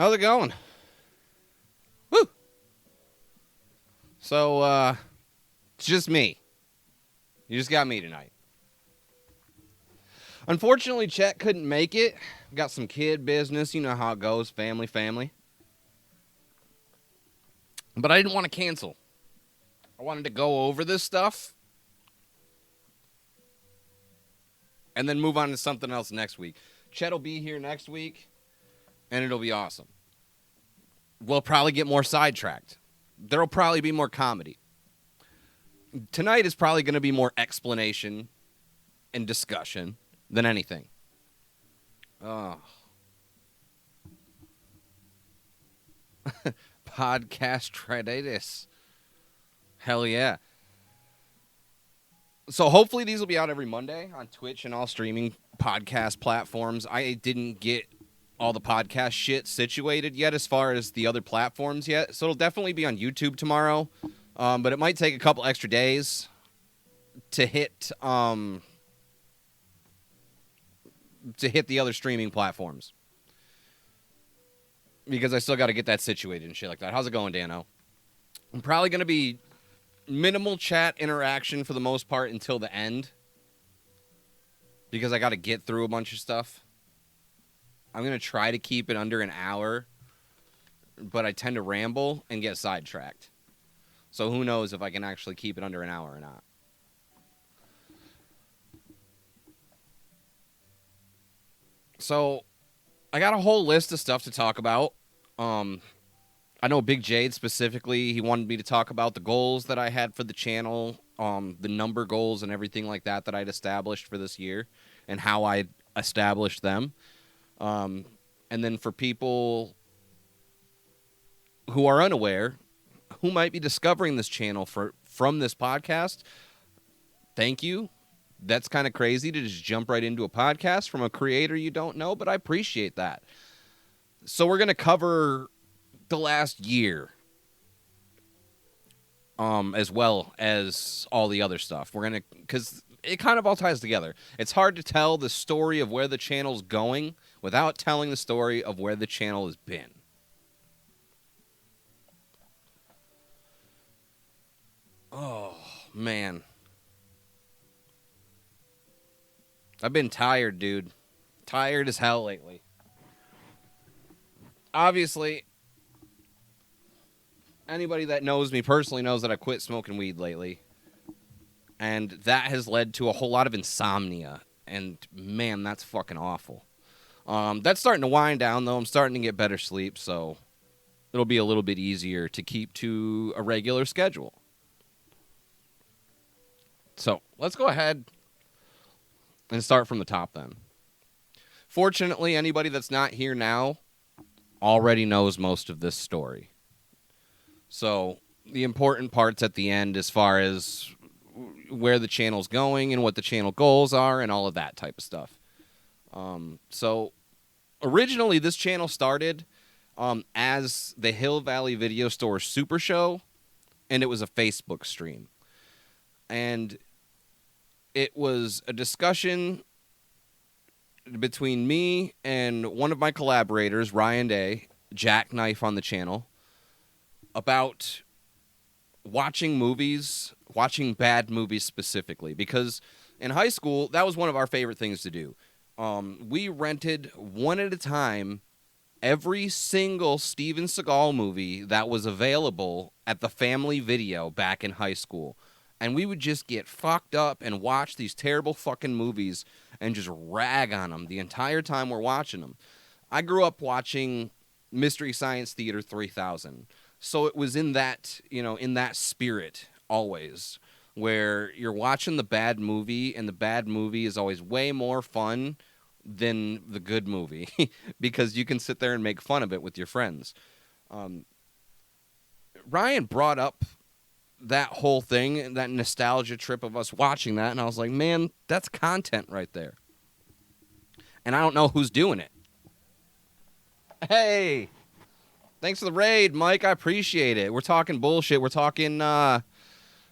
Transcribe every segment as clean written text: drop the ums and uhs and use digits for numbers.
How's it going? Woo! So, it's just me. You just got me tonight. Unfortunately, Chet couldn't make it. Got some kid business. You know how it goes. Family. But I didn't want to cancel. I wanted to go over this stuff and then move on to something else next week. Chet will be here next week, and it'll be awesome. We'll probably get more sidetracked. There'll probably be more comedy. Tonight is probably going to be more explanation and discussion than anything. Oh. Podcast Traditus. Hell yeah. So hopefully these will be out every Monday on Twitch and all streaming podcast platforms. I didn't get all the podcast shit situated yet as far as the other platforms yet. So it'll definitely be on YouTube tomorrow. But it might take a couple extra days to hit the other streaming platforms. Because I still got to get that situated and shit like that. How's it going, Dano? I'm probably going to be minimal chat interaction for the most part until the end. Because I got to get through a bunch of stuff. I'm going to try to keep it under an hour. But I tend to ramble and get sidetracked. So who knows if I can actually keep it under an hour or not. So I got a whole list of stuff to talk about. I know Big Jade specifically, he wanted me to talk about the goals that I had for the channel, the number goals and everything like that I'd established for this year and how I established them. And then for people who are unaware, who might be discovering this channel from this podcast, thank you. That's kind of crazy to just jump right into a podcast from a creator you don't know, but I appreciate that. So we're going to cover the last year as well as all the other stuff. We're going to, because it kind of all ties together. It's hard to tell the story of where the channel's going without telling the story of where the channel has been. Oh, man. I've been tired, dude. Tired as hell lately. Obviously, anybody that knows me personally knows that I quit smoking weed lately. And that has led to a whole lot of insomnia. And, man, that's fucking awful. That's starting to wind down, though. I'm starting to get better sleep, so it'll be a little bit easier to keep to a regular schedule. So, let's go ahead and start from the top then. Fortunately, anybody that's not here now already knows most of this story. So, the important parts at the end as far as where the channel's going and what the channel goals are and all of that type of stuff. So, originally this channel started as the Hill Valley Video Store Super Show, and it was a Facebook stream. And it was a discussion between me and one of my collaborators, Ryan Day, Jackknife on the channel, about watching movies, watching bad movies specifically. Because in high school, that was one of our favorite things to do. We rented one at a time every single Steven Seagal movie that was available at the Family Video back in high school. And we would just get fucked up and watch these terrible fucking movies and just rag on them the entire time we're watching them. I grew up watching Mystery Science Theater 3000. So it was in that, in that spirit always, where you're watching the bad movie and the bad movie is always way more fun than the good movie because you can sit there and make fun of it with your friends. Ryan brought up that whole thing, that nostalgia trip of us watching that, and I was like, man, that's content right there. And I don't know who's doing it. Hey, thanks for the raid, Mike. I appreciate it. We're talking bullshit. We're talking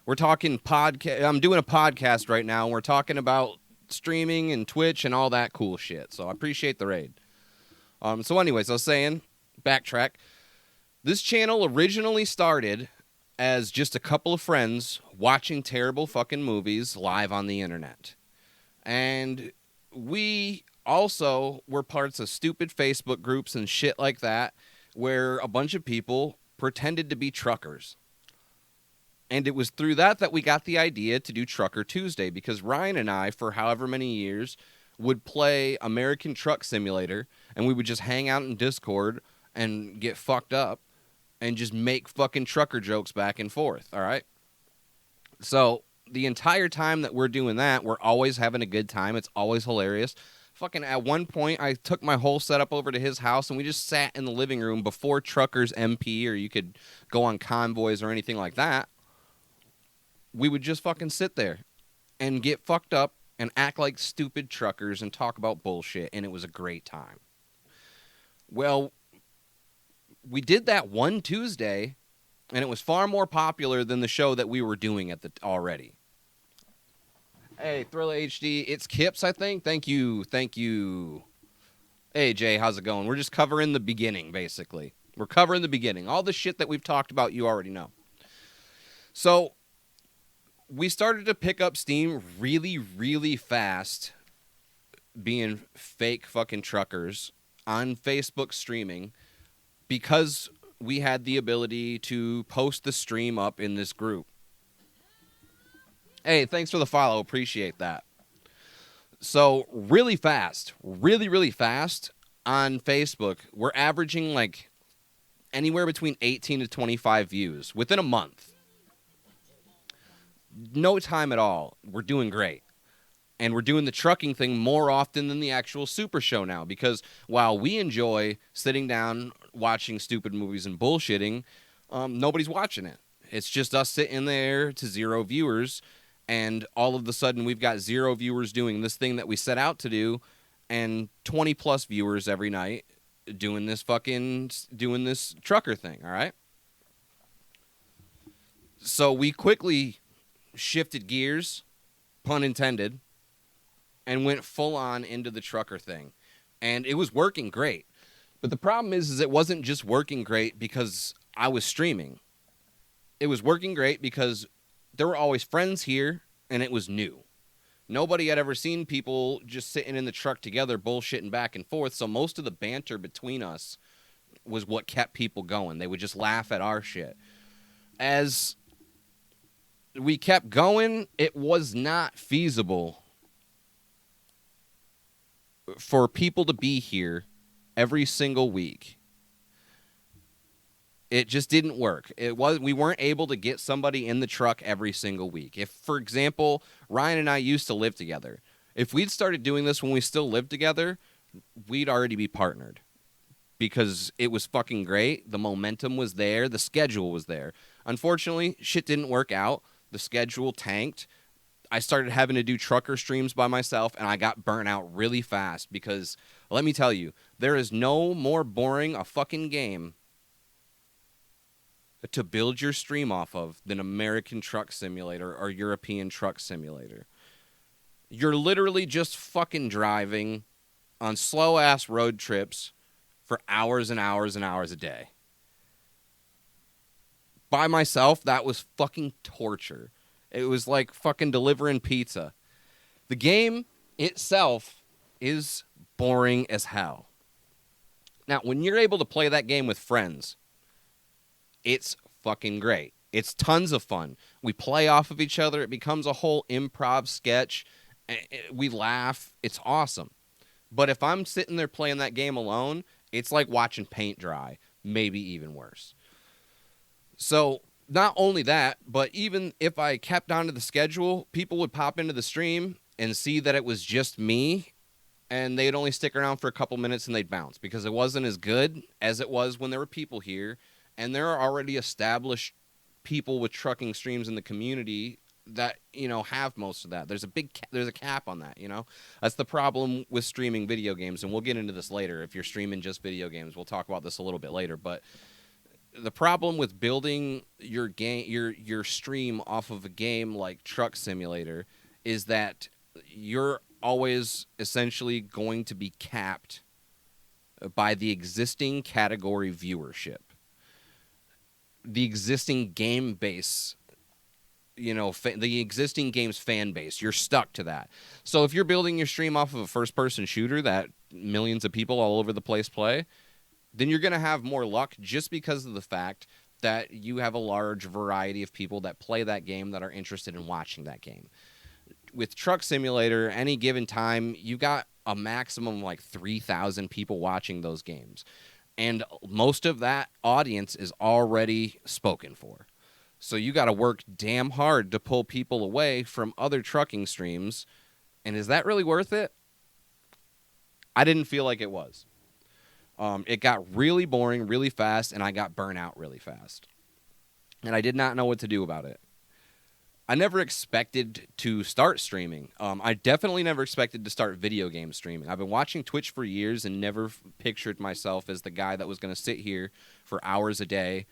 podcast. I'm doing a podcast right now, and we're talking about streaming and Twitch and all that cool shit. So I appreciate the raid. So anyways, I was saying, backtrack. This channel originally started as just a couple of friends watching terrible fucking movies live on the internet. And we also were parts of stupid Facebook groups and shit like that where a bunch of people pretended to be truckers. And it was through that we got the idea to do Trucker Tuesday, because Ryan and I, for however many years, would play American Truck Simulator, and we would just hang out in Discord and get fucked up and just make fucking trucker jokes back and forth, all right? So the entire time that we're doing that, we're always having a good time. It's always hilarious. Fucking at one point, I took my whole setup over to his house, and we just sat in the living room before Truckers MP, or you could go on convoys or anything like that. We would just fucking sit there and get fucked up and act like stupid truckers and talk about bullshit, and it was a great time. Well, we did that one Tuesday, and it was far more popular than the show that we were doing at the already. Hey, Thriller HD, it's Kips, I think. Thank you. Hey, Jay, how's it going? We're just covering the beginning, basically. We're covering the beginning. All the shit that we've talked about, you already know. So we started to pick up steam really, really fast, being fake fucking truckers on Facebook streaming, because we had the ability to post the stream up in this group. Hey, thanks for the follow. Appreciate that. So really fast, really fast on Facebook, we're averaging like anywhere between 18 to 25 views within a month. No time at all. We're doing great. And we're doing the trucking thing more often than the actual Super Show now, because while we enjoy sitting down, watching stupid movies and bullshitting, nobody's watching it. It's just us sitting there to 0 viewers, and all of a sudden we've got 0 viewers doing this thing that we set out to do, and 20 plus viewers every night doing this trucker thing, all right? So we quickly shifted gears, pun intended, and went full on into the trucker thing. And it was working great. But the problem is it wasn't just working great because I was streaming. It was working great because there were always friends here, and it was new. Nobody had ever seen people just sitting in the truck together, bullshitting back and forth, so most of the banter between us was what kept people going. They would just laugh at our shit. As we kept going, it was not feasible for people to be here every single week. It just didn't work. We weren't able to get somebody in the truck every single week. If, for example, Ryan and I used to live together, if we'd started doing this when we still lived together, we'd already be partnered, because it was fucking great. The momentum was there. The schedule was there. Unfortunately, shit didn't work out. The schedule tanked. I started having to do trucker streams by myself, and I got burnt out really fast because, let me tell you, there is no more boring a fucking game to build your stream off of than American Truck Simulator or European Truck Simulator. You're literally just fucking driving on slow-ass road trips for hours and hours and hours a day. By myself, that was fucking torture. It was like fucking delivering pizza. The game itself is boring as hell. Now, when you're able to play that game with friends, it's fucking great. It's tons of fun. We play off of each other. It becomes a whole improv sketch. We laugh. It's awesome. But if I'm sitting there playing that game alone, it's like watching paint dry, maybe even worse. So not only that, but even if I kept onto the schedule, people would pop into the stream and see that it was just me, and they'd only stick around for a couple minutes and they'd bounce because it wasn't as good as it was when there were people here. And there are already established people with trucking streams in the community that, have most of that. There's a cap on that, That's the problem with streaming video games, and we'll get into this later. If you're streaming just video games, we'll talk about this a little bit later, but the problem with building your game, your stream off of a game like Truck Simulator, is that you're always essentially going to be capped by the existing category viewership, the existing game base, the existing game's fan base. You're stuck to that. So if you're building your stream off of a first-person shooter that millions of people all over the place play, then you're going to have more luck just because of the fact that you have a large variety of people that play that game that are interested in watching that game. With Truck Simulator, any given time, you got a maximum of like 3,000 people watching those games. And most of that audience is already spoken for. So you got to work damn hard to pull people away from other trucking streams. And is that really worth it? I didn't feel like it was. It got really boring really fast, and I got burnt out really fast. And I did not know what to do about it. I never expected to start streaming. I definitely never expected to start video game streaming. I've been watching Twitch for years and never pictured myself as the guy that was going to sit here for hours a day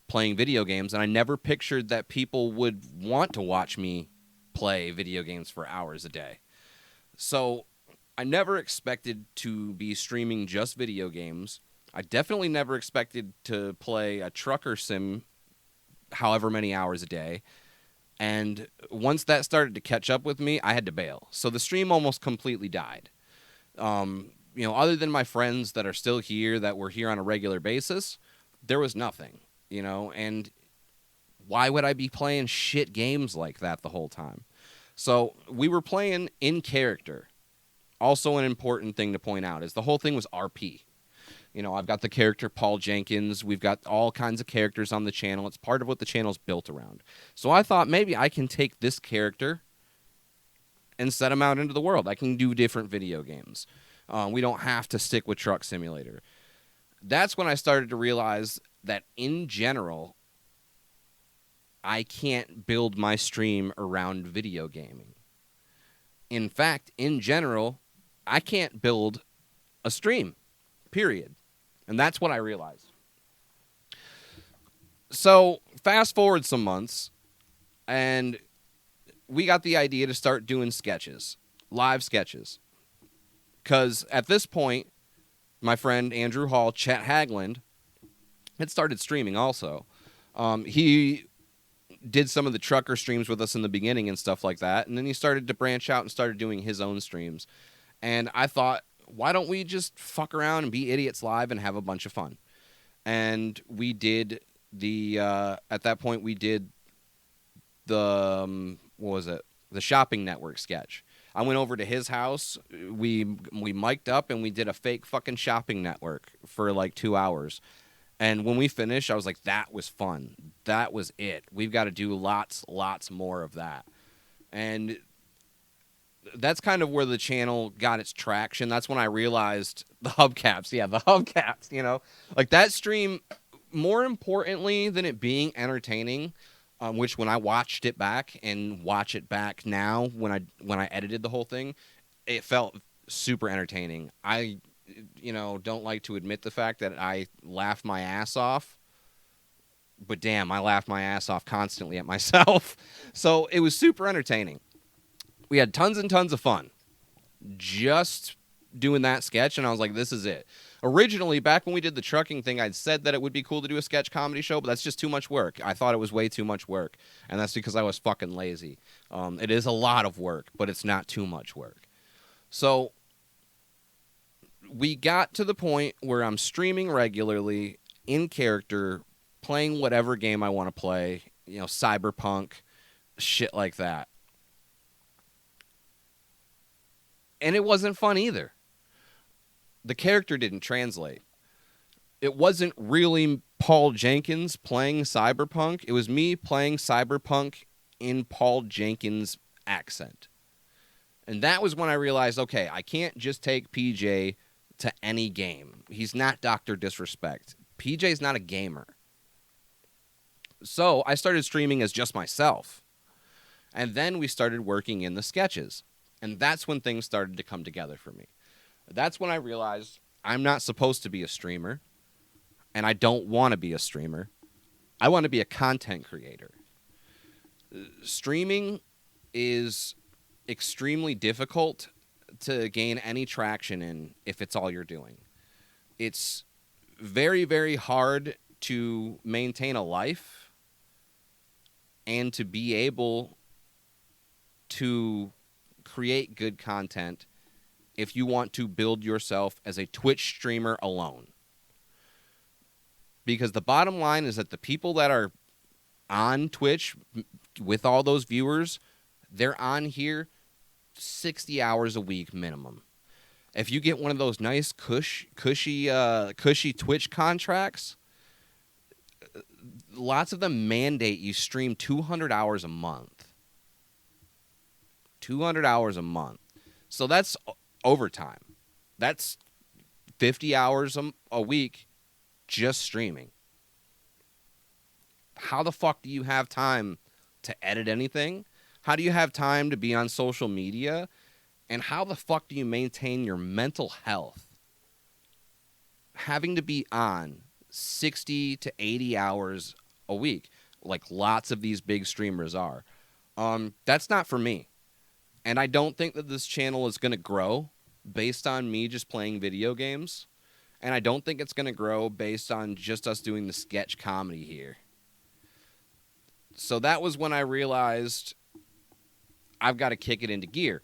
playing video games, and I never pictured that people would want to watch me play video games for hours a day. So I never expected to be streaming just video games. I definitely never expected to play a trucker sim however many hours a day. And once that started to catch up with me, I had to bail. So the stream almost completely died. Other than my friends that are still here, that were here on a regular basis, there was nothing, and why would I be playing shit games like that the whole time? So we were playing in character. Also an important thing to point out is the whole thing was RP. I've got the character Paul Jenkins. We've got all kinds of characters on the channel. It's part of what the channel's built around. So I thought maybe I can take this character and set him out into the world. I can do different video games. We don't have to stick with Truck Simulator. That's when I started to realize that in general, I can't build my stream around video gaming. In fact, in general, I can't build a stream, period. And that's what I realized. So fast forward some months, and we got the idea to start doing sketches, live sketches. Because at this point, my friend Andrew Hall, Chet Hagland, had started streaming also. He did some of the trucker streams with us in the beginning and stuff like that, and then he started to branch out and started doing his own streams. And I thought, why don't we just fuck around and be idiots live and have a bunch of fun? And we did at that point, we did the Shopping Network sketch. I went over to his house, we mic'd up, and we did a fake fucking Shopping Network for like 2 hours. And when we finished, I was like, that was fun. That was it. We've got to do lots more of that. And that's kind of where the channel got its traction. That's when I realized the hubcaps. Yeah, the hubcaps, Like that stream, more importantly than it being entertaining, which when I watched it back and watch it back now when I edited the whole thing, it felt super entertaining. I don't like to admit the fact that I laugh my ass off, but damn, I laugh my ass off constantly at myself. So it was super entertaining. We had tons and tons of fun just doing that sketch, and I was like, this is it. Originally, back when we did the trucking thing, I'd said that it would be cool to do a sketch comedy show, but that's just too much work. I thought it was way too much work, and that's because I was fucking lazy. It is a lot of work, but it's not too much work. So we got to the point where I'm streaming regularly, in character, playing whatever game I want to play, Cyberpunk, shit like that. And it wasn't fun either. The character didn't translate. It wasn't really Paul Jenkins playing Cyberpunk. It was me playing Cyberpunk in Paul Jenkins' accent. And that was when I realized, okay, I can't just take PJ to any game. He's not Dr. Disrespect. PJ's not a gamer. So I started streaming as just myself. And then we started working in the sketches. And that's when things started to come together for me. That's when I realized I'm not supposed to be a streamer. And I don't want to be a streamer. I want to be a content creator. Streaming is extremely difficult to gain any traction in if it's all you're doing. it's very, very hard to maintain a life and to be able to create good content if you want to build yourself as a Twitch streamer alone. Because the bottom line is that the people that are on Twitch with all those viewers, they're on here 60 hours a week minimum. If you get one of those nice cushy Twitch contracts, lots of them mandate you stream 200 hours a month. 200 hours a month. So that's overtime. That's 50 hours a week just streaming. How the fuck do you have time to edit anything? How do you have time to be on social media? And how the fuck do you maintain your mental health having to be on 60 to 80 hours a week, like lots of these big streamers are? That's not for me. And I don't think that this channel is going to grow based on me just playing video games. And I don't think it's going to grow based on just us doing the sketch comedy here. So that was when I realized I've got to kick it into gear.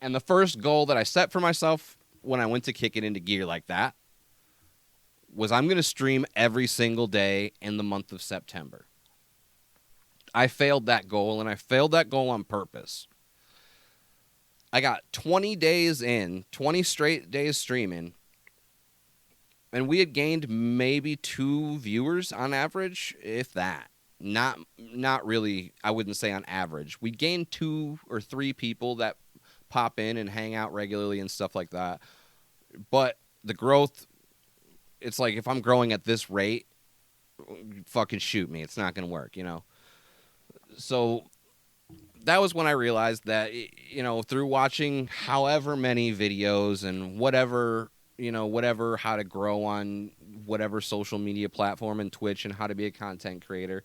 And the first goal that I set for myself when I went to kick it into gear like that was I'm going to stream every single day in the month of September. I failed that goal, and I failed that goal on purpose. I got 20 days in, 20 straight days streaming, and we had gained maybe 2 viewers on average, if that. Not really, I wouldn't say on average. We gained 2 or 3 people that pop in and hang out regularly and stuff like that. But the growth, it's like if I'm growing at this rate, fucking shoot me. It's not going to work, you know? So that was when I realized that, you know, through watching however many videos and whatever, how to grow on whatever social media platform and Twitch and how to be a content creator,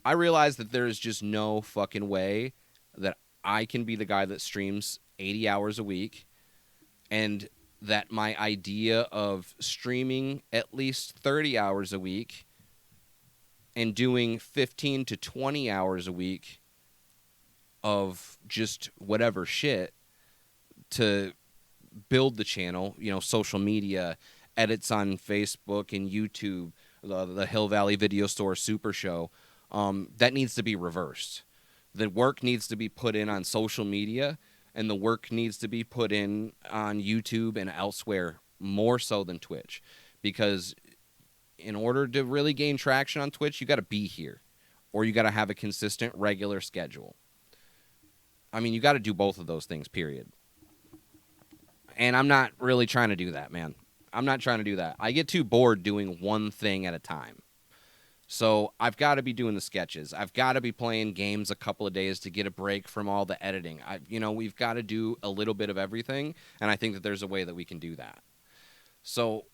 I realized that there is just no fucking way that I can be the guy that streams 80 hours a week, and that my idea of streaming at least 30 hours a week and doing 15 to 20 hours a week of just whatever shit to build the channel, you know, social media, edits on Facebook and YouTube, the Hill Valley Video Store Super Show, that needs to be reversed. The work needs to be put in on social media, and the work needs to be put in on YouTube and elsewhere more so than Twitch. Because in order to really gain traction on Twitch, you got to be here, or you got to have a consistent, regular schedule. I mean, you got to do both of those things, period. And I'm not really trying to do that, man. I'm not trying to do that. I get too bored doing one thing at a time. So I've got to be doing the sketches. I've got to be playing games a couple of days to get a break from all the editing. We've got to do a little bit of everything, and I think that there's a way that we can do that. So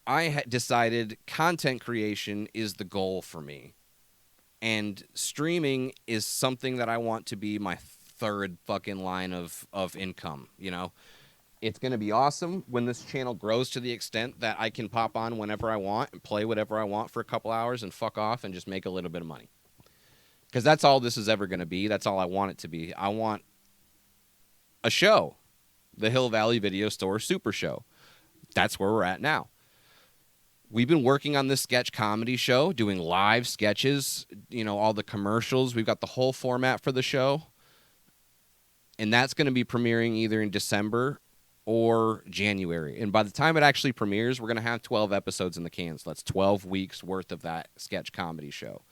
I decided content creation is the goal for me, and streaming is something that I want to be my third fucking line of income, you know? It's going to be awesome when this channel grows to the extent that I can pop on whenever I want and play whatever I want for a couple hours and fuck off and just make a little bit of money. Because that's all this is ever going to be. That's all I want it to be. I want a show. The Hill Valley Video Store Super Show. That's where we're at now. We've been working on this sketch comedy show, doing live sketches, you know, all the commercials. We've got the whole format for the show. And that's going to be premiering either in December or January. And by the time it actually premieres, we're going to have 12 episodes in the can. So that's 12 weeks worth of that sketch comedy show.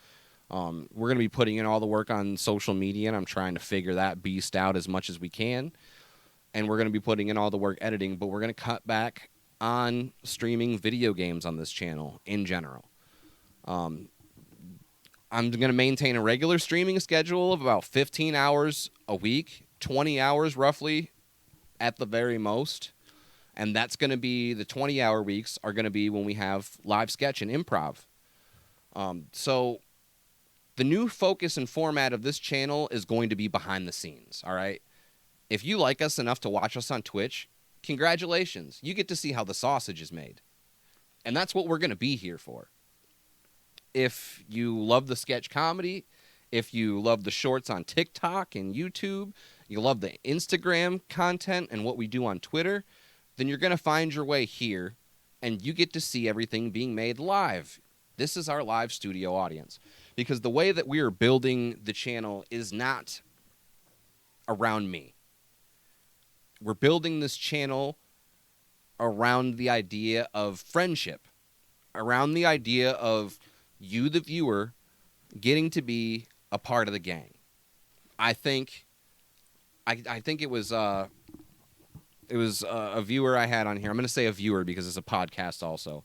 We're going to be putting in all the work on social media, and I'm trying to figure that beast out as much as we can. And we're going to be putting in all the work editing, but we're going to cut back on streaming video games on this channel in general. I'm going to maintain a regular streaming schedule of about 15 hours a week, 20 hours roughly at the very most. And that's going to be, the 20-hour weeks are going to be when we have live sketch and improv. So the new focus and format of this channel is going to be behind the scenes, all right? If you like us enough to watch us on Twitch, Congratulations. You get to see how the sausage is made. And that's what we're going to be here for. If you love the sketch comedy, if you love the shorts on TikTok and YouTube, you love the Instagram content and what we do on Twitter, then you're going to find your way here, and you get to see everything being made live. This is our live studio audience. Because the way that we are building the channel is not around me. We're building this channel around the idea of friendship, around the idea of you, the viewer, getting to be a part of the gang. I think it was a viewer I had on here. I'm going to say a viewer because it's a podcast also.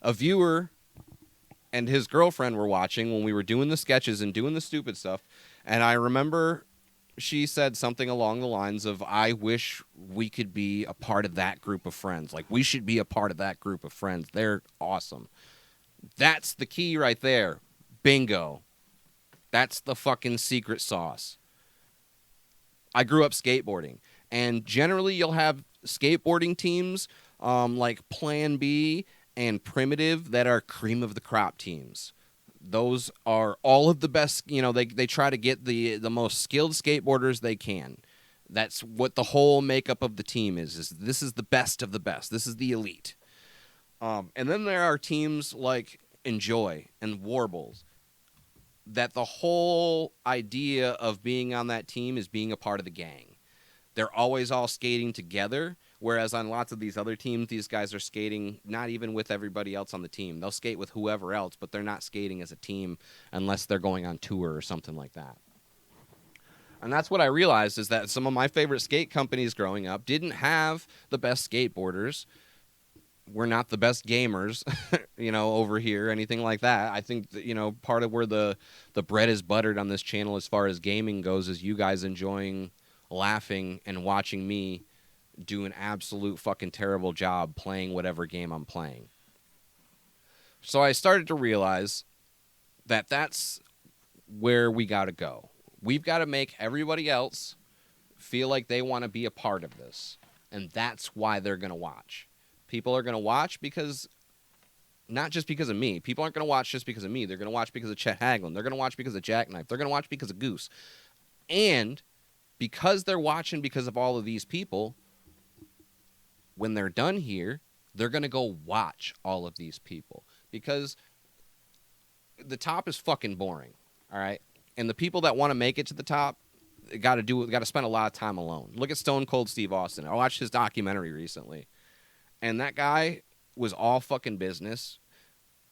A viewer and his girlfriend were watching when we were doing the sketches and doing the stupid stuff, and I remember she said something along the lines of, I wish we could be a part of that group of friends. Like, we should be a part of that group of friends. They're awesome. That's the key right there. Bingo. That's the fucking secret sauce. I grew up skateboarding, and generally you'll have skateboarding teams like Plan B and Primitive that are cream of the crop teams. Those are all of the best, they try to get the most skilled skateboarders they can. That's what the whole makeup of the team is this is the best of the best. This is the elite. And then there are teams like Enjoy and Warbles that the whole idea of being on that team is being a part of the gang. They're always all skating together, whereas on lots of these other teams, these guys are skating not even with everybody else on the team. They'll skate with whoever else, but they're not skating as a team unless they're going on tour or something like that. And that's what I realized, is that some of my favorite skate companies growing up didn't have the best skateboarders. We're not the best gamers, over here, anything like that. I think that, part of where the bread is buttered on this channel as far as gaming goes is you guys enjoying laughing and watching me do an absolute fucking terrible job playing whatever game I'm playing. So I started to realize that that's where we got to go. We've got to make everybody else feel like they want to be a part of this. And that's why they're going to watch. People are going to watch because, not just because of me. People aren't going to watch just because of me. They're going to watch because of Chet Haglund. They're going to watch because of Jackknife. They're going to watch because of Goose. And because they're watching because of all of these people, when they're done here, they're going to go watch all of these people. Because the top is fucking boring, all right? And the people that want to make it to the top got to spend a lot of time alone. Look at Stone Cold Steve Austin. I watched his documentary recently. And that guy was all fucking business.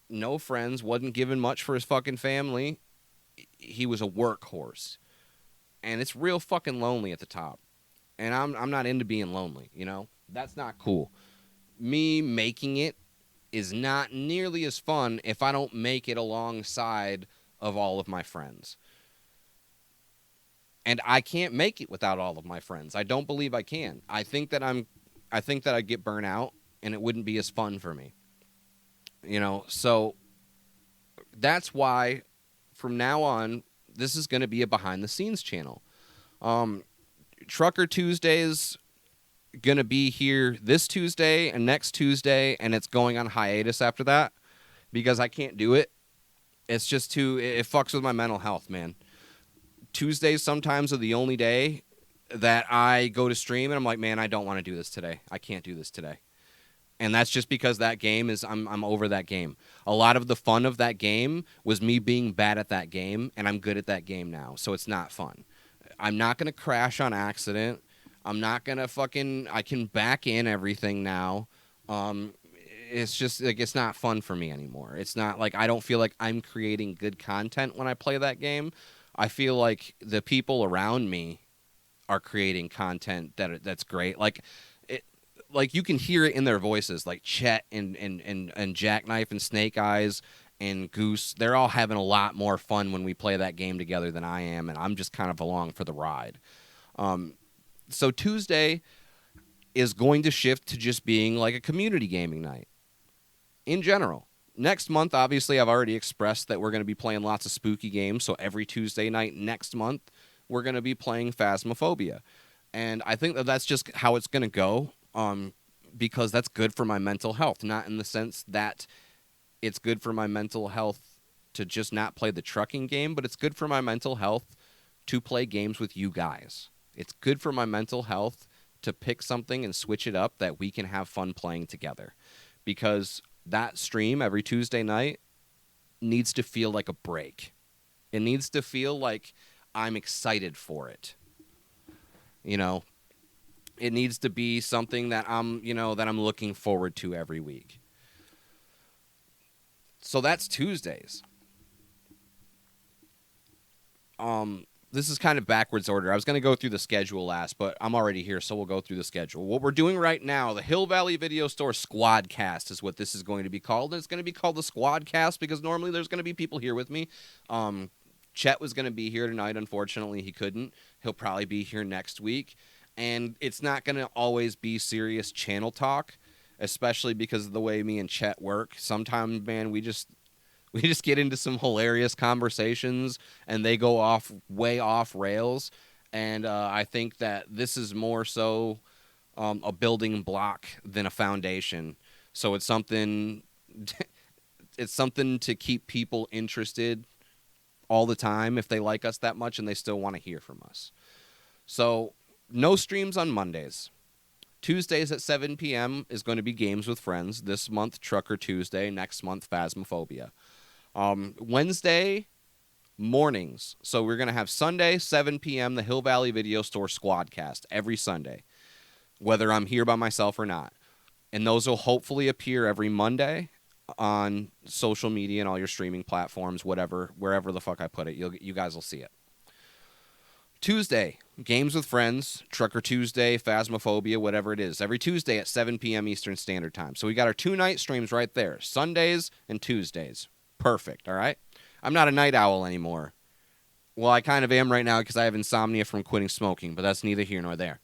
No friends, wasn't giving much for his fucking family. He was a workhorse. And it's real fucking lonely at the top. And I'm not into being lonely, That's not cool. Me making it is not nearly as fun if I don't make it alongside of all of my friends. And I can't make it without all of my friends. I don't believe I can. I think that I'd get burnt out and it wouldn't be as fun for me. So that's why from now on, this is going to be a behind the scenes channel. Trucker Tuesdays going to be here this Tuesday and next Tuesday, and it's going on hiatus after that because I can't do it. It's just it fucks with my mental health, man. Tuesdays sometimes are the only day that I go to stream and I'm like, man, I don't want to do this today. I can't do this today. And that's just because that game is, I'm over that game. A lot of the fun of that game was me being bad at that game, and I'm good at that game now, so it's not fun. I'm not going to crash on accident. I'm not going to I can back in everything now. It's just, like, it's not fun for me anymore. It's not, like, I don't feel like I'm creating good content when I play that game. I feel like the people around me are creating content that's great. Like you can hear it in their voices, like Chet and Jackknife and Snake Eyes and Goose. They're all having a lot more fun when we play that game together than I am, and I'm just kind of along for the ride. So Tuesday is going to shift to just being like a community gaming night in general. Next month, obviously, I've already expressed that we're going to be playing lots of spooky games, so every Tuesday night next month, we're going to be playing Phasmophobia. And I think that's just how it's going to go. because that's good for my mental health. Not in the sense that it's good for my mental health to just not play the trucking game, but it's good for my mental health to play games with you guys. It's good for my mental health to pick something and switch it up that we can have fun playing together. Because that stream every Tuesday night needs to feel like a break. It needs to feel like I'm excited for it. You know, it needs to be something that I'm looking forward to every week. So that's Tuesdays. This is kind of backwards order. I was going to go through the schedule last, but I'm already here, so we'll go through the schedule. What we're doing right now, the Hill Valley Video Store Skwadcast is what this is going to be called. And it's going to be called the Skwadcast because normally there's going to be people here with me. Chet was going to be here tonight. Unfortunately, he couldn't. He'll probably be here next week. And it's not going to always be serious channel talk, especially because of the way me and Chet work. Sometimes, man, we just get into some hilarious conversations, and they go way off rails. And I think that this is more so a building block than a foundation. So it's something to keep people interested all the time if they like us that much and they still want to hear from us. So no streams on Mondays. Tuesdays at 7 p.m. is going to be Games with Friends. This month, Trucker Tuesday. Next month, Phasmophobia. Wednesday mornings. So we're going to have Sunday, 7 p.m., the Hill Valley Video Store Skwadcast every Sunday, whether I'm here by myself or not. And those will hopefully appear every Monday on social media and all your streaming platforms, whatever, wherever the fuck I put it. You guys will see it. Tuesday, Games with Friends, Trucker Tuesday, Phasmophobia, whatever it is. Every Tuesday at 7 p.m. Eastern Standard Time. So we got our 2-night streams right there, Sundays and Tuesdays. Perfect, all right? I'm not a night owl anymore. Well, I kind of am right now because I have insomnia from quitting smoking, but that's neither here nor there.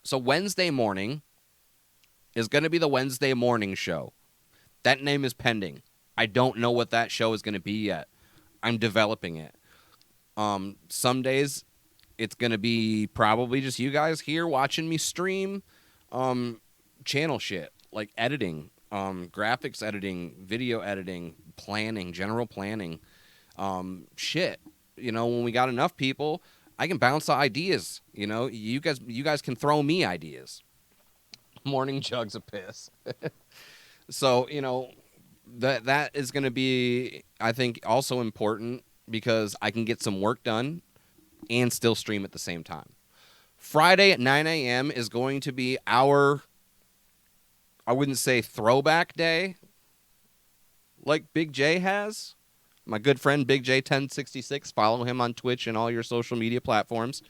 So Wednesday morning is going to be the Wednesday morning show. That name is pending. I don't know what that show is going to be yet. I'm developing it. Some days it's going to be probably just you guys here watching me stream channel shit, like editing, graphics editing, video editing, planning, general planning, shit. You know, when we got enough people, I can bounce ideas. You know, you guys can throw me ideas. Morning jugs of piss. So, you know, that is going to be, I think, also important because I can get some work done and still stream at the same time. Friday at 9 a.m. is going to be our, I wouldn't say throwback day like Big J has. My good friend Big J 1066. Follow him on Twitch and all your social media platforms.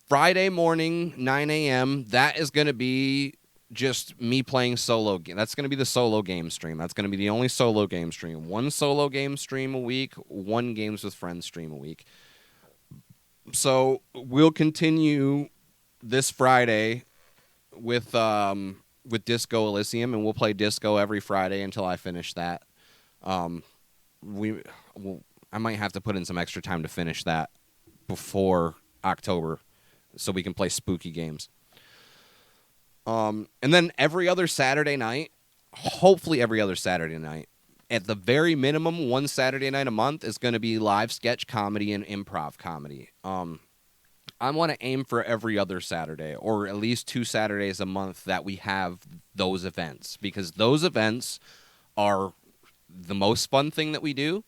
Friday morning, 9 a.m., that is going to be just me playing solo game. That's going to be the solo game stream. That's going to be the only solo game stream. One solo game stream a week, one Games with Friends stream a week. So we'll continue this Friday with Disco Elysium, and we'll play Disco every Friday until I finish that. I might have to put in some extra time to finish that before October so we can play spooky games. And then every other Saturday night, hopefully every other Saturday night, at the very minimum, one Saturday night a month is going to be live sketch comedy and improv comedy. I want to aim for every other Saturday, or at least 2 Saturdays a month that we have those events, because those events are the most fun thing that we do,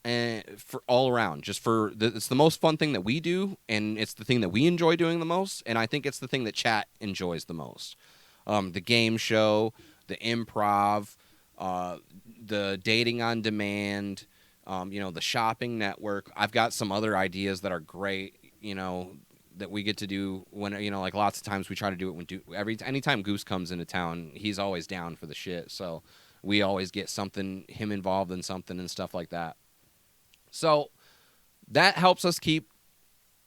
and for all around, it's the most fun thing that we do, and it's the thing that we enjoy doing the most, and I think it's the thing that chat enjoys the most. The game show, the improv, the dating on demand, the shopping network. I've got some other ideas that are great, that we get to do when, like lots of times we try to do it when anytime Goose comes into town, he's always down for the shit. So we always get him involved in something and stuff like that. So that helps us keep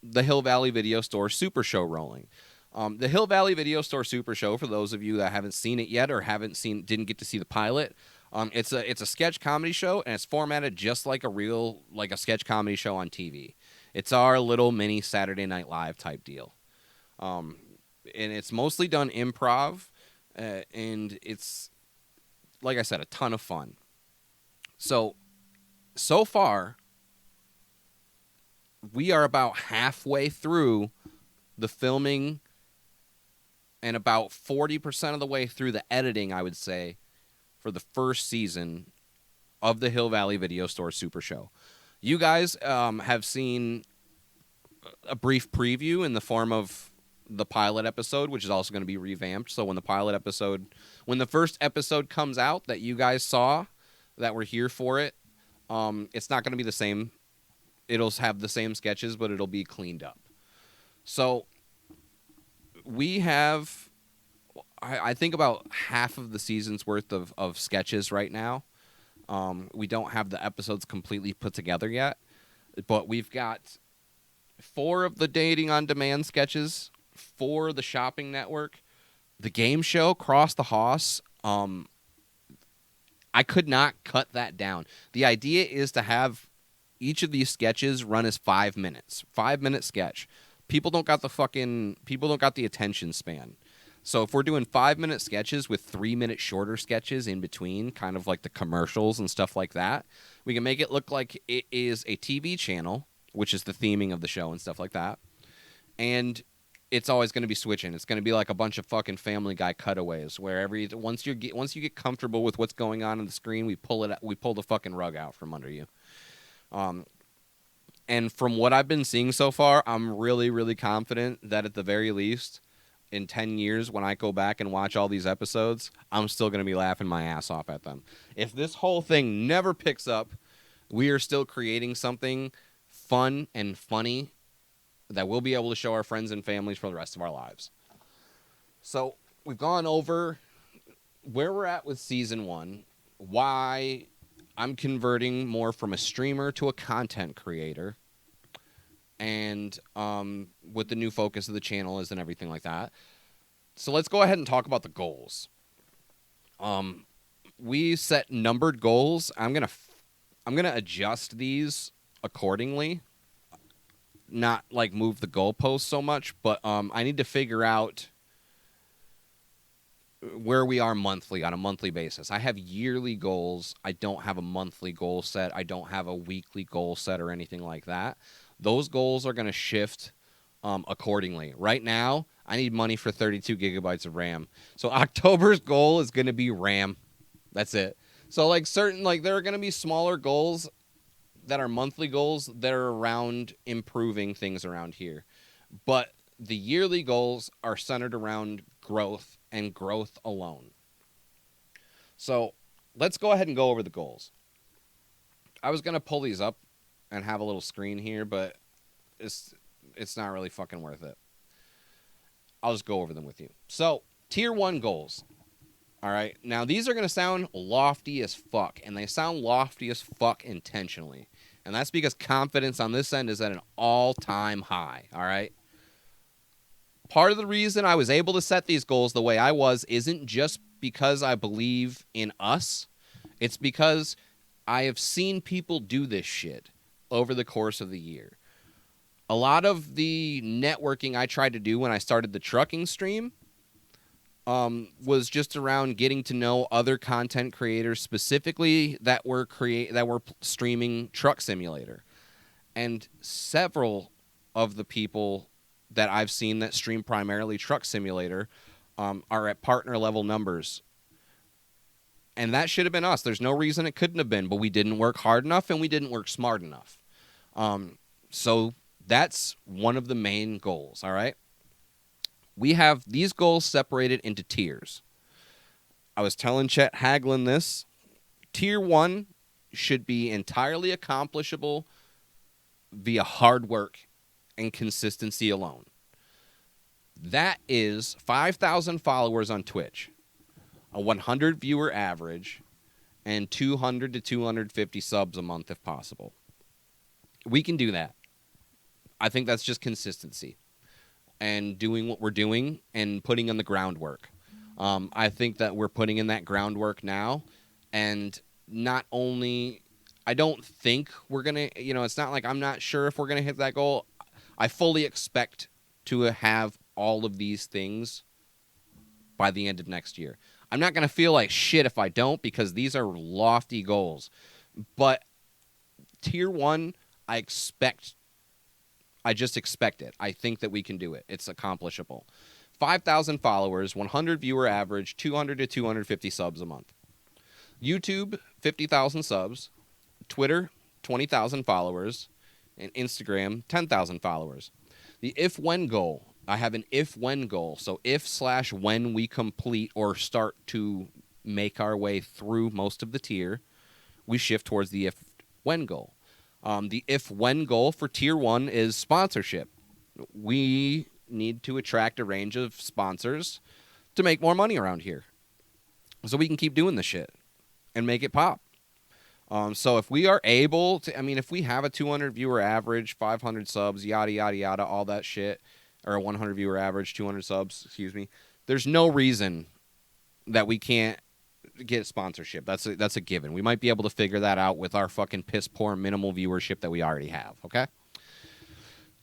the Hill Valley Video Store Super Show rolling. The Hill Valley Video Store Super Show, for those of you that haven't seen it yet or didn't get to see the pilot, it's a sketch comedy show, and it's formatted just like a sketch comedy show on TV. It's our little mini Saturday Night Live type deal. and it's mostly done improv, and it's, like I said, a ton of fun. So far, we are about halfway through the filming and about 40% of the way through the editing, I would say, for the first season of the Hill Valley Video Store Super Show. You guys have seen a brief preview in the form of the pilot episode, which is also going to be revamped. So when the first episode comes out that you guys saw, that were here for it, it's not going to be the same. It'll have the same sketches, but it'll be cleaned up. So we have, I think, about half of the season's worth of sketches right now. We don't have the episodes completely put together yet, but we've got 4 of the Dating on Demand sketches, 4 of the Shopping Network, the game show, Cross the Hoss. I could not cut that down. The idea is to have each of these sketches run as 5 minutes. 5-minute sketch. People don't got the attention span. So if we're doing 5-minute sketches with 3-minute shorter sketches in between, kind of like the commercials and stuff like that, we can make it look like it is a TV channel, which is the theming of the show and stuff like that. And it's always going to be switching. It's going to be like a bunch of fucking Family Guy cutaways where once you get comfortable with what's going on the screen, we pull the fucking rug out from under you. And from what I've been seeing so far, I'm really, really confident that at the very least, in 10 years, when I go back and watch all these episodes, I'm still going to be laughing my ass off at them. If this whole thing never picks up, we are still creating something fun and funny that we'll be able to show our friends and families for the rest of our lives. So we've gone over where we're at with season 1, why I'm converting more from a streamer to a content creator, and what the new focus of the channel is and everything like that. So let's go ahead and talk about the goals. We set numbered goals. I'm gonna adjust these accordingly, not like move the goalposts so much, but I need to figure out where we are monthly, on a monthly basis. I have yearly goals. I don't have a monthly goal set. I don't have a weekly goal set or anything like that. Those goals are going to shift accordingly. Right now, I need money for 32 gigabytes of RAM. So October's goal is going to be RAM. That's it. So there are going to be smaller goals that are monthly goals that are around improving things around here. But the yearly goals are centered around growth and growth alone. So let's go ahead and go over the goals. I was going to pull these up and have a little screen here, but it's not really fucking worth it. I'll just go over them with you. So, tier 1 goals. All right. Now, these are going to sound lofty as fuck, and they sound lofty as fuck intentionally. And that's because confidence on this end is at an all-time high. All right. Part of the reason I was able to set these goals the way I was isn't just because I believe in us. It's because I have seen people do this shit over the course of the year. A lot of the networking I tried to do when I started the trucking stream was just around getting to know other content creators, specifically that were streaming Truck Simulator. And several of the people that I've seen that stream primarily Truck Simulator are at partner level numbers. And that should have been us. There's no reason it couldn't have been, but we didn't work hard enough and we didn't work smart enough. So that's one of the main goals, all right? We have these goals separated into tiers. I was telling Chet Haglin this. Tier 1 should be entirely accomplishable via hard work and consistency alone. That is 5,000 followers on Twitch, a 100 viewer average, and 200 to 250 subs a month if possible. We can do that. I think that's just consistency and doing what we're doing and putting in the groundwork. I think that we're putting in that groundwork now, and not only, I don't think we're going to, it's not like I'm not sure if we're going to hit that goal. I fully expect to have all of these things by the end of next year. I'm not going to feel like shit if I don't, because these are lofty goals. But tier 1, I just expect it. I think that we can do it. It's accomplishable. 5,000 followers, 100 viewer average, 200 to 250 subs a month. YouTube, 50,000 subs. Twitter, 20,000 followers. And Instagram, 10,000 followers. The if-when goal. I have an if-when goal. So if/when we complete or start to make our way through most of the tier, we shift towards the if-when goal. The if-when goal for tier 1 is sponsorship. We need to attract a range of sponsors to make more money around here so we can keep doing this shit and make it pop. So if we are able to, if we have a 200 viewer average, 500 subs, yada, yada, yada, all that shit, or a 100 viewer average, 200 subs, there's no reason that we can't get sponsorship. That's a given. We might be able to figure that out with our fucking piss poor minimal viewership that we already have, okay?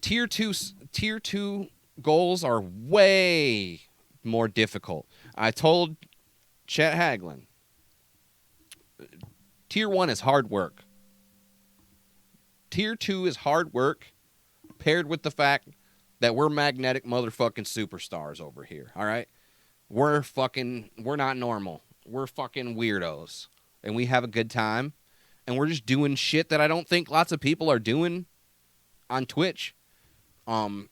Tier 2 goals are way more difficult. I told Chet Haglin, tier 1 is hard work. Tier 2 is hard work paired with the fact that we're magnetic motherfucking superstars over here, all right? We're not normal. We're fucking weirdos. And we have a good time. And we're just doing shit that I don't think lots of people are doing on Twitch. And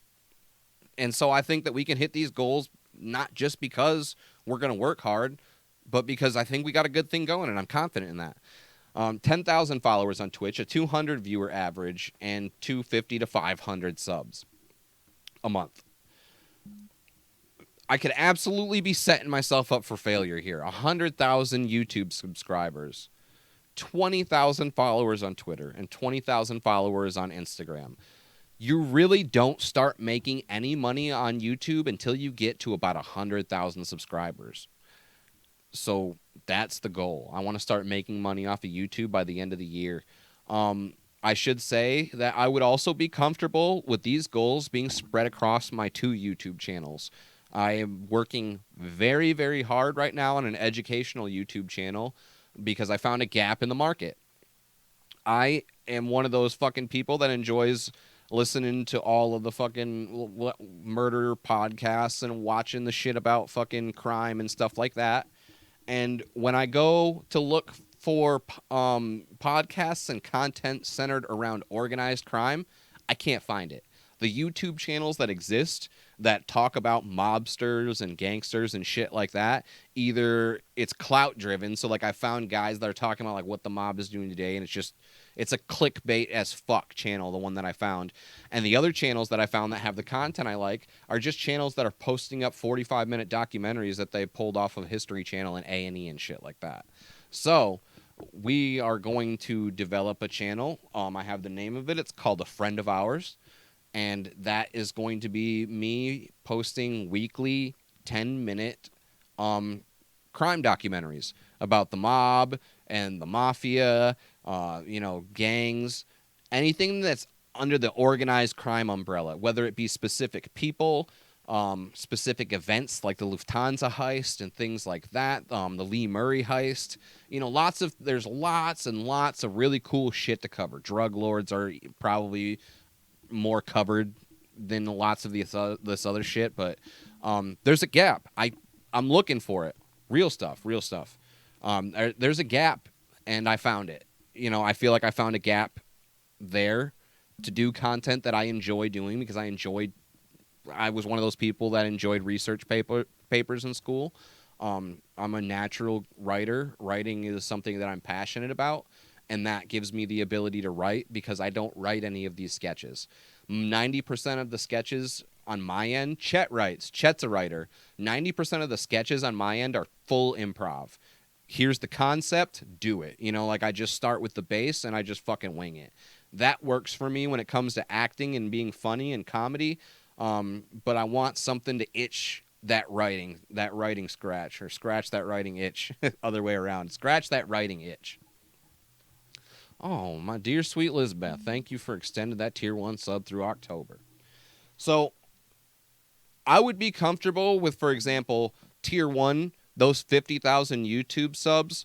so I think that we can hit these goals not just because we're going to work hard, but because I think we got a good thing going, and I'm confident in that. 10,000 followers on Twitch, a 200 viewer average, and 250 to 500 subs a month. I could absolutely be setting myself up for failure here. 100,000 YouTube subscribers, 20,000 followers on Twitter, and 20,000 followers on Instagram. You really don't start making any money on YouTube until you get to about 100,000 subscribers. So that's the goal. I want to start making money off of YouTube by the end of the year. I should say that I would also be comfortable with these goals being spread across my 2 YouTube channels. I am working very, very hard right now on an educational YouTube channel because I found a gap in the market. I am one of those fucking people that enjoys listening to all of the fucking murder podcasts and watching the shit about fucking crime and stuff like that. And when I go to look for podcasts and content centered around organized crime, I can't find it. The YouTube channels that exist that talk about mobsters and gangsters and shit like that, either it's clout driven, so like I found guys that are talking about like what the mob is doing today, and it's a clickbait as fuck channel, the one that I found. And the other channels that I found that have the content I like are just channels that are posting up 45-minute documentaries that they pulled off of History Channel and A&E and shit like that. So we are going to develop a channel. I have the name of it. It's called A Friend of Ours. And that is going to be me posting weekly 10-minute crime documentaries about the mob and the mafia, gangs, anything that's under the organized crime umbrella, whether it be specific people, specific events like the Lufthansa heist and things like that, the Lee Murray heist. There's lots and lots of really cool shit to cover. Drug lords are probably more covered than lots of this other shit, but there's a gap. I'm looking for it. Real stuff. There's a gap, and I found it. I feel like I found a gap there to do content that I enjoy doing because I was one of those people that enjoyed research papers in school. I'm a natural writer. Writing is something that I'm passionate about, and that gives me the ability to write because I don't write any of these sketches. 90% of the sketches on my end, Chet writes. Chet's a writer. 90% of the sketches on my end are full improv. Here's the concept, do it. I just start with the base and I just fucking wing it. That works for me when it comes to acting and being funny and comedy. But I want something to itch that writing scratch, or scratch that writing itch. Other way around. Scratch that writing itch. Oh, my dear sweet Lizbeth, thank you for extending that tier 1 sub through October. So, I would be comfortable with, for example, tier 1, those 50,000 YouTube subs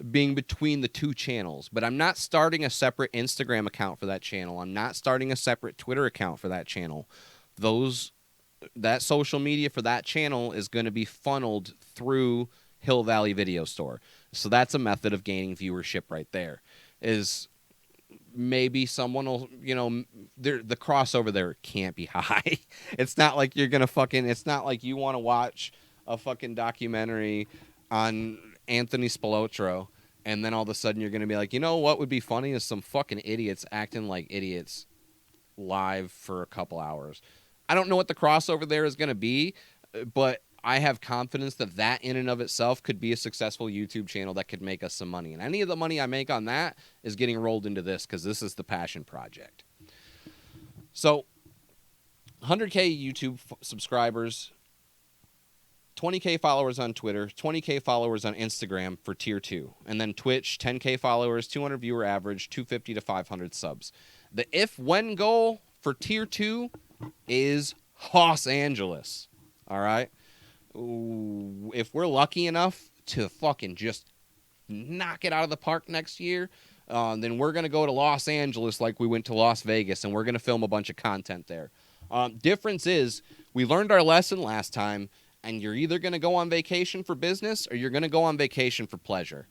being between the two channels. But I'm not starting a separate Instagram account for that channel. I'm not starting a separate Twitter account for that channel. That social media for that channel is going to be funneled through Hill Valley Video Store. So that's a method of gaining viewership right there. Is maybe someone will, the crossover there can't be high. It's not like you're going to it's not like you want to watch a fucking documentary on Anthony Spilotro and then all of a sudden you're going to be like, you know what would be funny is some fucking idiots acting like idiots live for a couple hours. I don't know what the crossover there is going to be, but I have confidence that in and of itself could be a successful YouTube channel that could make us some money. And any of the money I make on that is getting rolled into this because this is the passion project. So 100K YouTube subscribers, 20K followers on Twitter, 20K followers on Instagram for tier 2. And then Twitch, 10K followers, 200 viewer average, 250 to 500 subs. The if-when goal for tier 2 is Los Angeles. All right? If we're lucky enough to fucking just knock it out of the park next year, then we're going to go to Los Angeles like we went to Las Vegas, and we're going to film a bunch of content there. Difference is we learned our lesson last time, and you're either going to go on vacation for business or you're going to go on vacation for pleasure.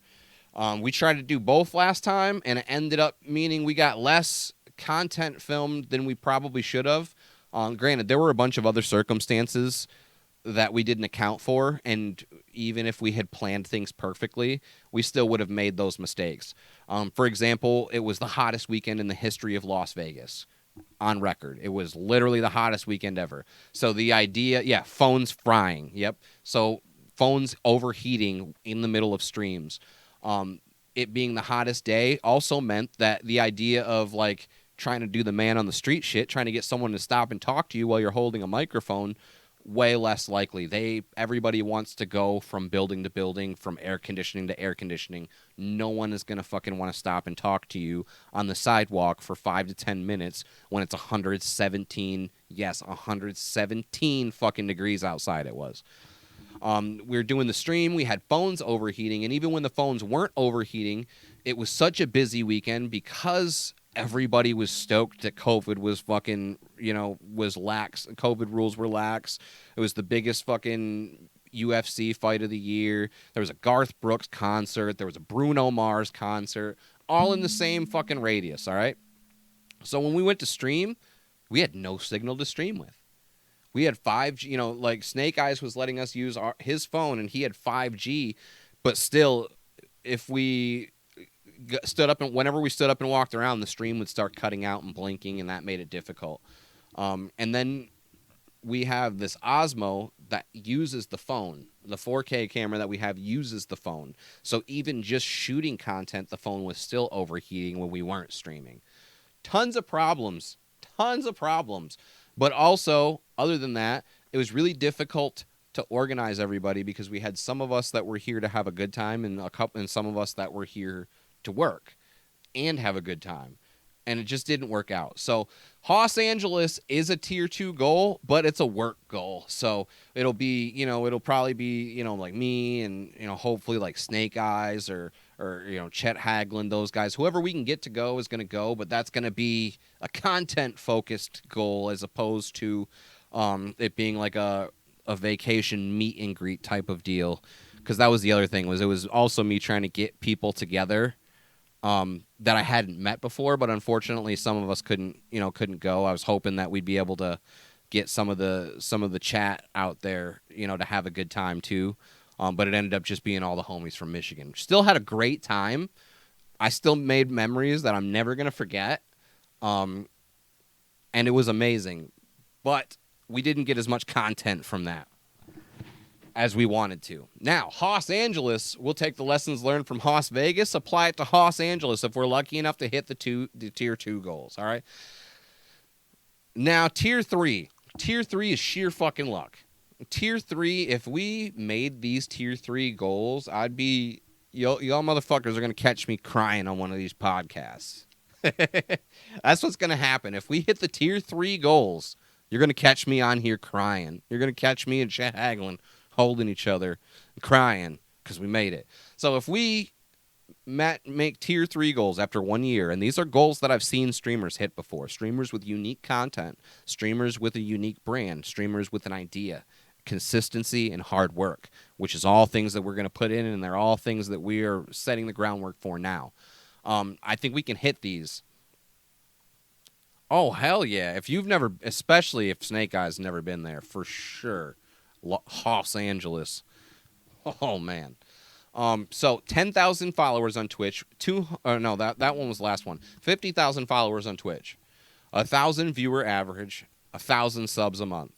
We tried to do both last time, and it ended up meaning we got less content filmed than we probably should have. Granted, there were a bunch of other circumstances that we didn't account for, and even if we had planned things perfectly, we still would have made those mistakes. For example, it was the hottest weekend in the history of Las Vegas. On record. It was literally the hottest weekend ever. So the idea, phones frying. Yep. So phones overheating in the middle of streams. It being the hottest day also meant that the idea of like trying to do the man on the street shit, trying to get someone to stop and talk to you while you're holding a microphone, way less likely. Everybody wants to go from building to building, from air conditioning to air conditioning. No one is going to fucking want to stop and talk to you on the sidewalk for 5 to 10 minutes when it's 117 fucking degrees outside it was. We were doing the stream. We had phones overheating, and even when the phones weren't overheating, it was such a busy weekend because everybody was stoked that COVID was fucking, was lax. COVID rules were lax. It was the biggest fucking UFC fight of the year. There was a Garth Brooks concert. There was a Bruno Mars concert, all in the same fucking radius, all right? So when we went to stream, we had no signal to stream with. We had 5G, like Snake Eyes was letting us use his phone, and he had 5G, but still, if we whenever we stood up and walked around, the stream would start cutting out and blinking, and that made it difficult. And then we have this Osmo that uses the phone. The 4K camera that we have uses the phone. So even just shooting content, the phone was still overheating when we weren't streaming. Tons of problems. But also, other than that, it was really difficult to organize everybody because we had some of us that were here to have a good time and some of us that were here to work and have a good time, and it just didn't work out. So Los Angeles is a tier 2 goal, but it's a work goal. So it'll be, it'll probably be, like me and, hopefully like Snake Eyes or Chet Haglund, those guys, whoever we can get to go is going to go, but that's going to be a content focused goal as opposed to it being like a vacation meet and greet type of deal. Cause that was the other thing, it was also me trying to get people together that I hadn't met before, but unfortunately some of us couldn't go. I was hoping that we'd be able to get some of the chat out there, to have a good time too. But it ended up just being all the homies from Michigan. Still had a great time. I still made memories that I'm never going to forget. And it was amazing. But we didn't get as much content from that as we wanted to. Now, Los Angeles, we'll take the lessons learned from Las Vegas, apply it to Los Angeles if we're lucky enough to hit the tier 2 goals, all right? Now, tier 3. Tier 3 is sheer fucking luck. Tier 3, if we made these tier 3 goals, I'd be... Y'all motherfuckers are going to catch me crying on one of these podcasts. That's what's going to happen. If we hit the tier 3 goals, You're going to catch me on here crying. You're going to catch me and Chet Hagelin holding each other, crying because we made it. So if we make tier 3 goals after 1 year, and these are goals that I've seen streamers hit before, streamers with unique content, streamers with a unique brand, streamers with an idea, consistency, and hard work, which is all things that we're going to put in, and they're all things that we are setting the groundwork for now. I think we can hit these. Oh, hell yeah. If you've never, especially if Snake Eyes never been there, for sure. Los Angeles. Oh, man. So 10,000 followers on Twitch. That one was the last one. 50,000 followers on Twitch. 1,000 viewer average. 1,000 subs a month.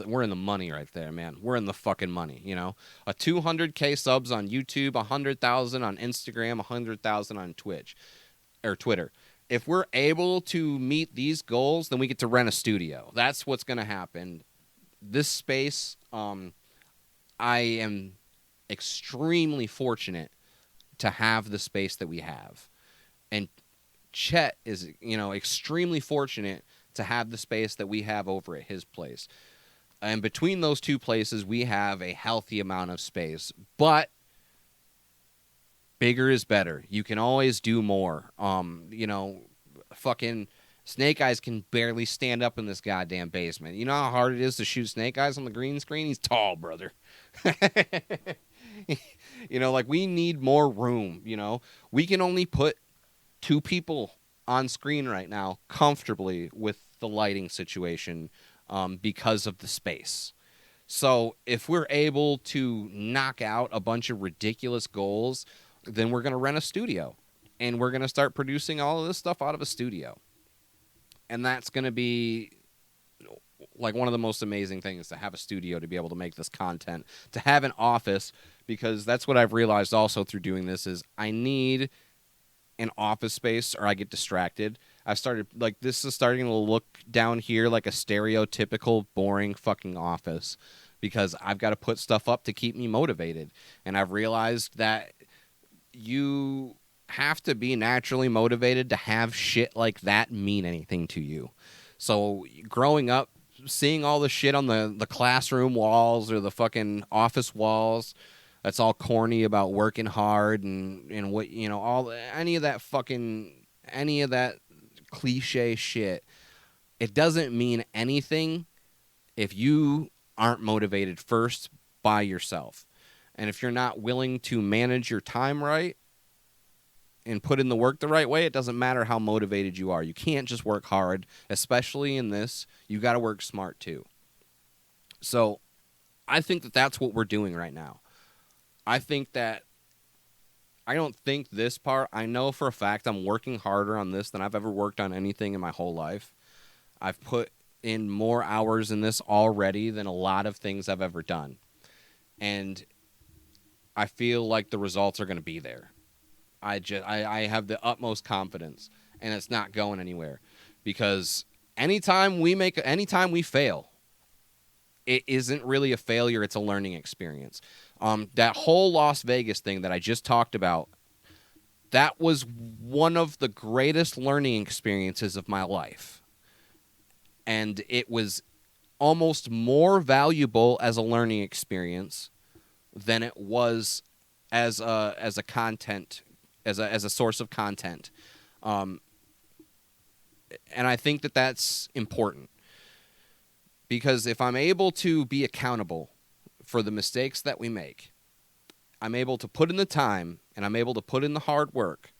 We're in the money right there, man. We're in the fucking money, you know. 200K subs on YouTube, 100,000 on Instagram, 100,000 on Twitch or Twitter. If we're able to meet these goals, then we get to rent a studio. That's what's going to happen. This space, I am extremely fortunate to have the space that we have. And Chet is, extremely fortunate to have the space that we have over at his place. And between those two places, we have a healthy amount of space. But bigger is better. You can always do more. Fucking Snake Eyes can barely stand up in this goddamn basement. You know how hard it is to shoot Snake Eyes on the green screen? He's tall, brother. We need more room, We can only put 2 people on screen right now comfortably with the lighting situation because of the space. So if we're able to knock out a bunch of ridiculous goals, then we're going to rent a studio. And we're going to start producing all of this stuff out of a studio. And that's going to be like one of the most amazing things, to have a studio, to be able to make this content, to have an office, because that's what I've realized also through doing this is I need an office space or I get distracted. This is starting to look down here like a stereotypical boring fucking office because I've got to put stuff up to keep me motivated. And I've realized that you have to be naturally motivated to have shit like that mean anything to you. So growing up, seeing all the shit on the classroom walls or the fucking office walls that's all corny about working hard and what, any of that cliche shit, it doesn't mean anything if you aren't motivated first by yourself. And if you're not willing to manage your time right and put in the work the right way, it doesn't matter how motivated you are. You can't just work hard, especially in this. You got to work smart too. So I think that that's what we're doing right now. I don't think this part, I know for a fact I'm working harder on this than I've ever worked on anything in my whole life. I've put in more hours in this already than a lot of things I've ever done. And I feel like the results are going to be there. I have the utmost confidence, and it's not going anywhere, because anytime we fail, it isn't really a failure. It's a learning experience. That whole Las Vegas thing that I just talked about, that was one of the greatest learning experiences of my life. And it was almost more valuable as a learning experience than it was as a source of content. And I think that that's important, because if I'm able to be accountable for the mistakes that we make, I'm able to put in the time and I'm able to put in the hard work,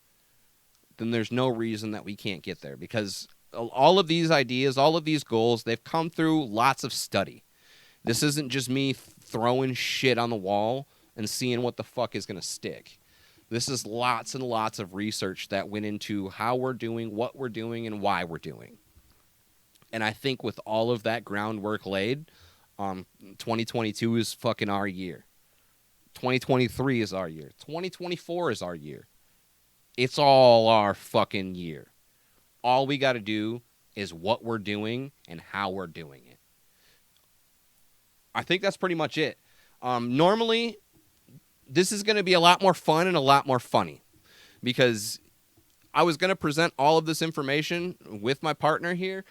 then there's no reason that we can't get there, because all of these ideas, all of these goals, they've come through lots of study. This isn't just me throwing shit on the wall and seeing what the fuck is going to stick. This is lots and lots of research that went into how we're doing, what we're doing, and why we're doing. And I think with all of that groundwork laid, 2022 is fucking our year. 2023 is our year. 2024 is our year. It's all our fucking year. All we got to do is what we're doing and how we're doing it. I think that's pretty much it. Normally, this is going to be a lot more fun and a lot more funny, because I was going to present all of this information with my partner here,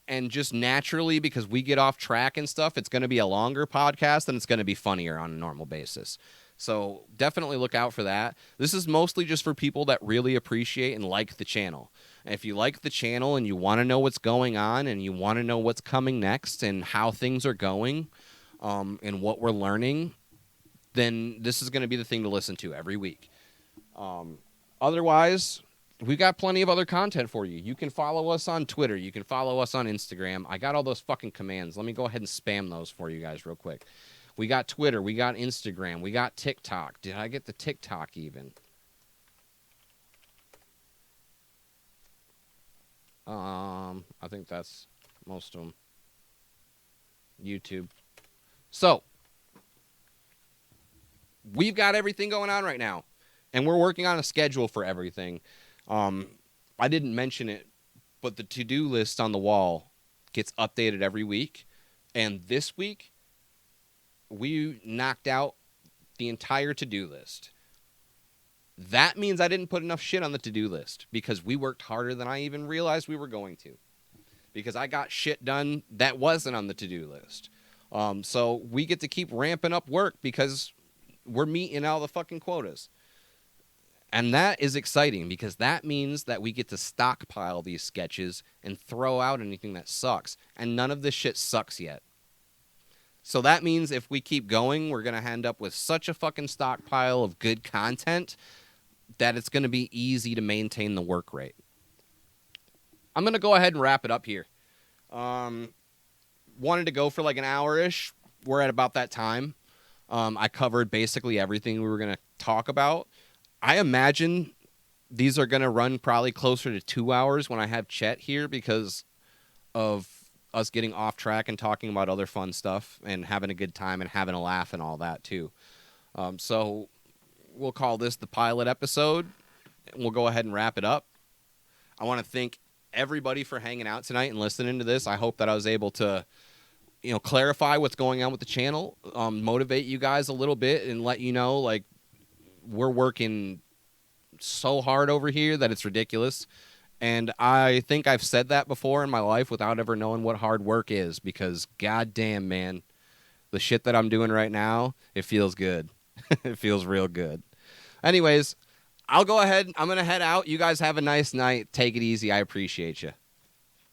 And just naturally, because we get off track and stuff, it's going to be a longer podcast and it's going to be funnier on a normal basis. So definitely look out for that. This is mostly just for people that really appreciate and like the channel. And if you like the channel and you want to know what's going on and you want to know what's coming next and how things are going and what we're learning, then this is going to be the thing to listen to every week. Otherwise, we've got plenty of other content for you. You can follow us on Twitter. You can follow us on Instagram. I got all those fucking commands. Let me go ahead and spam those for you guys real quick. We got Twitter. We got Instagram. We got TikTok. Did I get the TikTok even? I think that's most of them. YouTube. So, we've got everything going on right now. And we're working on a schedule for everything. I didn't mention it, but the to-do list on the wall gets updated every week. And this week, we knocked out the entire to-do list. That means I didn't put enough shit on the to-do list because we worked harder than I even realized we were going to. Because I got shit done that wasn't on the to-do list. So we get to keep ramping up work because we're meeting all the fucking quotas. And that is exciting because that means that we get to stockpile these sketches and throw out anything that sucks. And none of this shit sucks yet. So that means if we keep going, we're going to end up with such a fucking stockpile of good content that it's going to be easy to maintain the work rate. I'm going to go ahead and wrap it up here. Wanted to go for like an hour-ish. We're at about that time. I covered basically everything we were going to talk about. I imagine these are going to run probably closer to 2 hours when I have Chet here because of us getting off track and talking about other fun stuff and having a good time and having a laugh and all that too. So we'll call this the pilot episode. We'll go ahead and wrap it up. I want to thank everybody for hanging out tonight and listening to this. I hope that I was able to, clarify what's going on with the channel, motivate you guys a little bit and let you know, like, we're working so hard over here that it's ridiculous. And I think I've said that before in my life without ever knowing what hard work is because goddamn, man, the shit that I'm doing right now, it feels good. It feels real good. Anyways, I'll go ahead. I'm going to head out. You guys have a nice night. Take it easy. I appreciate you.